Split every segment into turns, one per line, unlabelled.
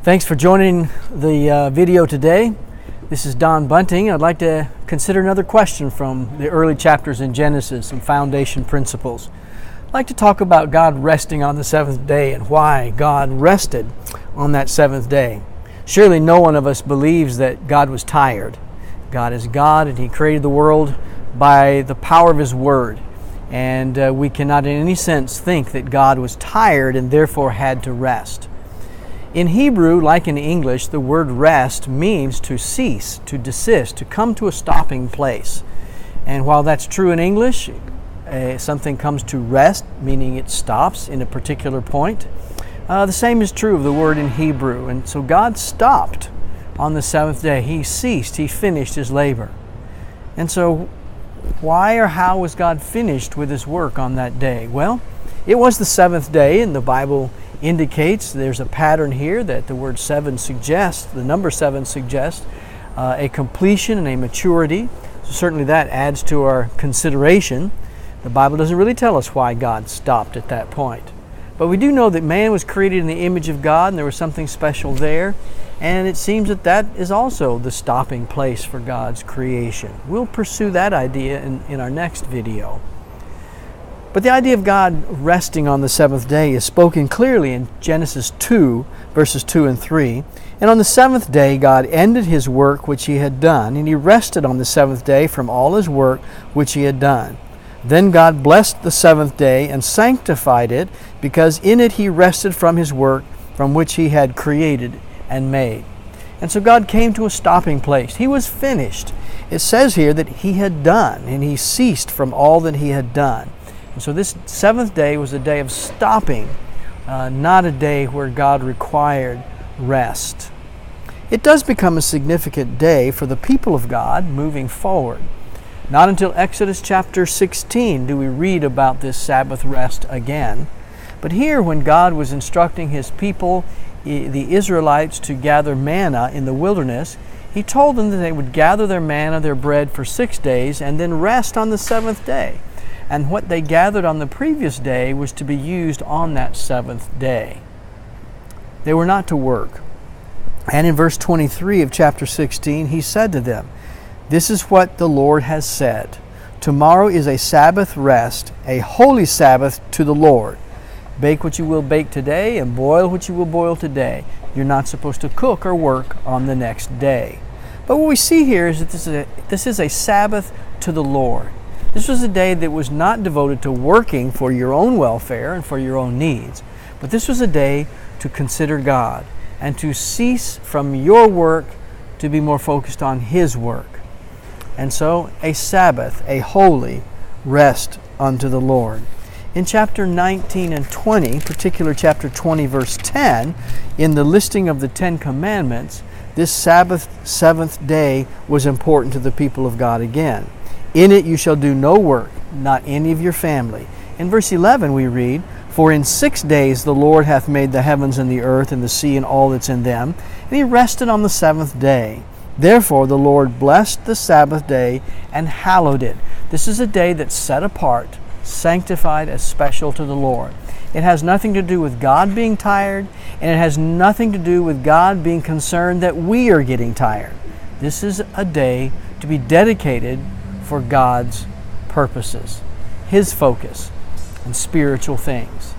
Thanks for joining the video today. This is Don Bunting. I'd like to consider another question from the early chapters in Genesis, some foundation principles. I'd like to talk about God resting on the seventh day and why God rested on that seventh day. Surely no one of us believes that God was tired. God is God, and He created the world by the power of His Word. And we cannot in any sense think that God was tired and therefore had to rest. In Hebrew, like in English, the word rest means to cease, to desist, to come to a stopping place. And while that's true in English, something comes to rest, meaning it stops in a particular point. The same is true of the word in Hebrew. And so God stopped on the seventh day. He ceased, He finished His labor. And so why or how was God finished with His work on that day? Well, it was the seventh day, and the Bible indicates there's a pattern here that the word seven suggests, the number seven suggests a completion and a maturity. So certainly that adds to our consideration. The Bible doesn't really tell us why God stopped at that point. But we do know that man was created in the image of God, and there was something special there. And it seems that that is also the stopping place for God's creation. We'll pursue that idea in our next video. But the idea of God resting on the seventh day is spoken clearly in Genesis 2, verses 2 and 3. And on the seventh day God ended His work which He had done, and He rested on the seventh day from all His work which He had done. Then God blessed the seventh day and sanctified it, because in it He rested from His work from which He had created and made. And so God came to a stopping place. He was finished. It says here that He had done, and He ceased from all that He had done. And so this seventh day was a day of stopping, not a day where God required rest. It does become a significant day for the people of God moving forward. Not until Exodus chapter 16 do we read about this Sabbath rest again. But here, when God was instructing His people, the Israelites, to gather manna in the wilderness, He told them that they would gather their manna, their bread, for 6 days and then rest on the seventh day. And what they gathered on the previous day was to be used on that seventh day. They were not to work. And in verse 23 of chapter 16, He said to them, "This is what the Lord has said. Tomorrow is a Sabbath rest, a holy Sabbath to the Lord. Bake what you will bake today and boil what you will boil today. You're not supposed to cook or work on the next day." But what we see here is that this is a Sabbath to the Lord. This was a day that was not devoted to working for your own welfare and for your own needs, but this was a day to consider God and to cease from your work to be more focused on His work. And so a Sabbath, a holy rest unto the Lord. In chapter 19 and 20, particular chapter 20 verse 10, in the listing of the Ten Commandments, this Sabbath, seventh day, was important to the people of God again. "In it you shall do no work, not any of your family." In verse 11 we read, "For in 6 days the Lord hath made the heavens and the earth and the sea and all that's in them, and He rested on the seventh day. Therefore the Lord blessed the Sabbath day and hallowed it." This is a day that's set apart, sanctified as special to the Lord. It has nothing to do with God being tired, and it has nothing to do with God being concerned that we are getting tired. This is a day to be dedicated for God's purposes, His focus, and spiritual things.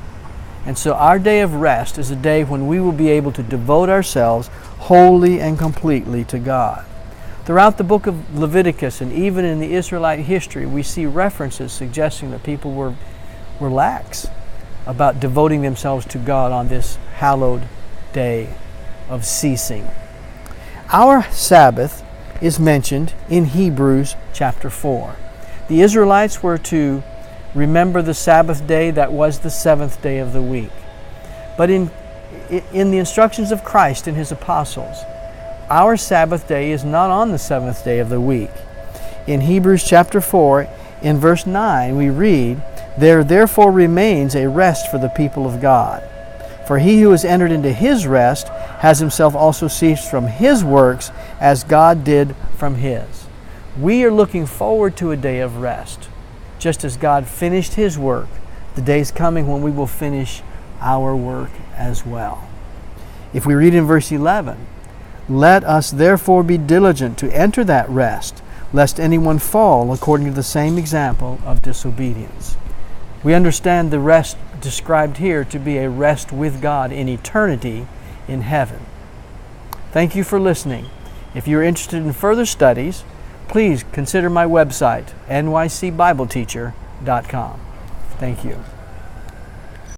And so our day of rest is a day when we will be able to devote ourselves wholly and completely to God. Throughout the book of Leviticus and even in the Israelite history, we see references suggesting that people were lax about devoting themselves to God on this hallowed day of ceasing. Our Sabbath is mentioned in Hebrews chapter 4. The Israelites were to remember the Sabbath day that was the seventh day of the week. But in the instructions of Christ and His apostles, our Sabbath day is not on the seventh day of the week. In Hebrews chapter 4, in verse 9, we read, "There therefore remains a rest for the people of God. For he who has entered into His rest has himself also ceased from his works, as God did from His." We are looking forward to a day of rest. Just as God finished His work, the day is coming when we will finish our work as well. If we read in verse 11, let us therefore be diligent to enter that rest, lest anyone fall according to the same example of disobedience. We understand the rest described here to be a rest with God in eternity in heaven. Thank you for listening. If you're interested in further studies, please consider my website, nycbibleteacher.com. Thank you.